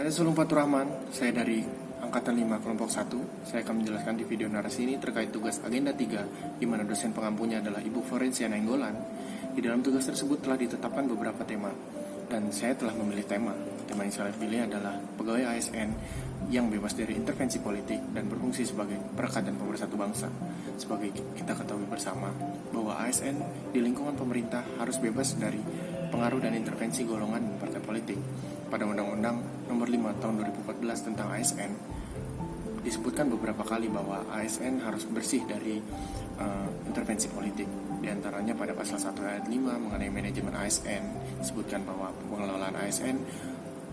Saya Sulung Fatur Rahman, saya dari Angkatan 5 Kelompok 1. Saya akan menjelaskan di video narasi ini terkait tugas agenda 3, di mana dosen pengampunya adalah Ibu Florencia Nainggolan. Di dalam tugas tersebut telah ditetapkan beberapa tema, dan saya telah memilih tema. Tema yang saya pilih adalah pegawai ASN yang bebas dari intervensi politik dan berfungsi sebagai perekat dan pemersatu bangsa. Sebagai kita ketahui bersama bahwa ASN di lingkungan pemerintah harus bebas dari pengaruh dan intervensi golongan dan partai politik. Pada Undang-Undang Nomor 5 Tahun 2014 tentang ASN disebutkan beberapa kali bahwa ASN harus bersih dari intervensi politik. Di antaranya pada pasal 1 ayat 5 mengenai manajemen ASN disebutkan bahwa pengelolaan ASN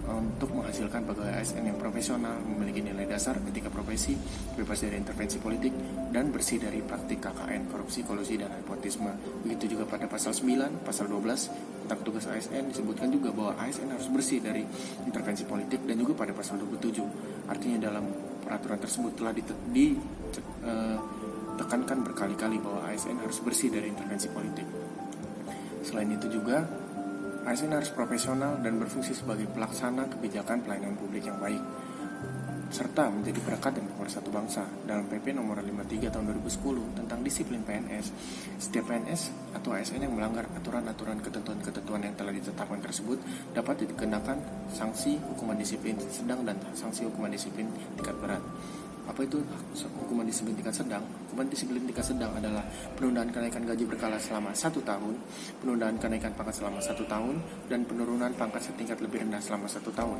untuk menghasilkan pegawai ASN yang profesional, memiliki nilai dasar etika profesi, bebas dari intervensi politik, dan bersih dari praktik KKN, korupsi, kolusi, dan nepotisme. Begitu juga pada pasal 9, pasal 12 tentang tugas ASN disebutkan juga bahwa ASN harus bersih dari intervensi politik, dan juga pada pasal 27. Artinya dalam peraturan tersebut telah ditekankan berkali-kali bahwa ASN harus bersih dari intervensi politik. Selain itu juga ASN harus profesional dan berfungsi sebagai pelaksana kebijakan pelayanan publik yang baik, serta menjadi perekat dan pemersatu bangsa. Dalam PP Nomor 53 Tahun 2010 tentang disiplin PNS, setiap PNS atau ASN yang melanggar aturan-aturan ketentuan-ketentuan yang telah ditetapkan tersebut dapat dikenakan sanksi hukuman disiplin sedang dan sanksi hukuman disiplin tingkat berat. Apa itu hukuman disiplin tingkat sedang? Hukuman disiplin tingkat sedang adalah penundaan kenaikan gaji berkala selama 1 tahun, penundaan kenaikan pangkat selama 1 tahun, dan penurunan pangkat setingkat lebih rendah selama 1 tahun.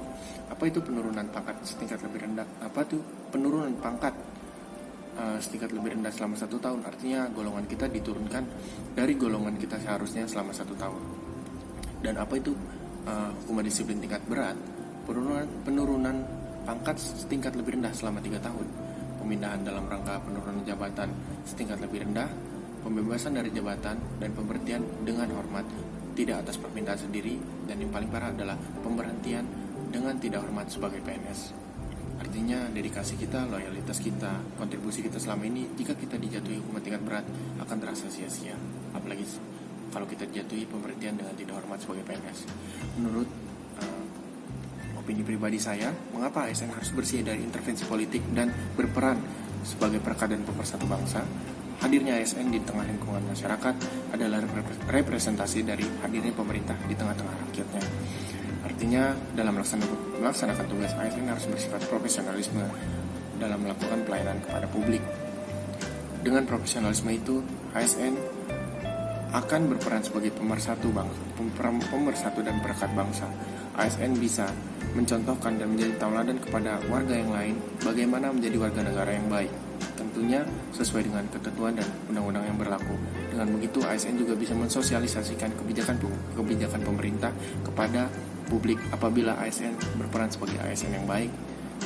Apa itu penurunan pangkat setingkat lebih rendah? Apa itu penurunan pangkat setingkat lebih rendah selama 1 tahun? Artinya golongan kita diturunkan dari golongan kita seharusnya selama 1 tahun. Dan apa itu hukuman disiplin tingkat berat? Penurunan pangkat setingkat lebih rendah selama 3 tahun, pemindahan dalam rangka penurunan jabatan setingkat lebih rendah, pembebasan dari jabatan, dan pemberhentian dengan hormat tidak atas permintaan sendiri, dan yang paling parah adalah pemberhentian dengan tidak hormat sebagai PNS. Artinya dedikasi kita, loyalitas kita, kontribusi kita selama ini, jika kita dijatuhi hukuman tingkat berat akan terasa sia-sia. Apalagi kalau kita dijatuhi pemberhentian dengan tidak hormat sebagai PNS. Menurut opini pribadi saya, mengapa ASN harus bersih dari intervensi politik dan berperan sebagai perekat dan pemersatu bangsa? Hadirnya ASN di tengah lingkungan masyarakat adalah representasi dari hadirnya pemerintah di tengah-tengah rakyatnya. Artinya, dalam melaksanakan tugas, ASN harus bersifat profesionalisme dalam melakukan pelayanan kepada publik. Dengan profesionalisme itu, ASN akan berperan sebagai pemersatu dan perekat bangsa. ASN bisa mencontohkan dan menjadi tauladan kepada warga yang lain bagaimana menjadi warga negara yang baik, tentunya sesuai dengan ketentuan dan undang-undang yang berlaku. Dengan begitu, ASN juga bisa mensosialisasikan kebijakan pemerintah kepada publik apabila ASN berperan sebagai ASN yang baik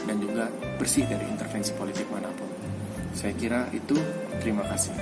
dan juga bersih dari intervensi politik manapun. Saya kira itu. Terima kasih.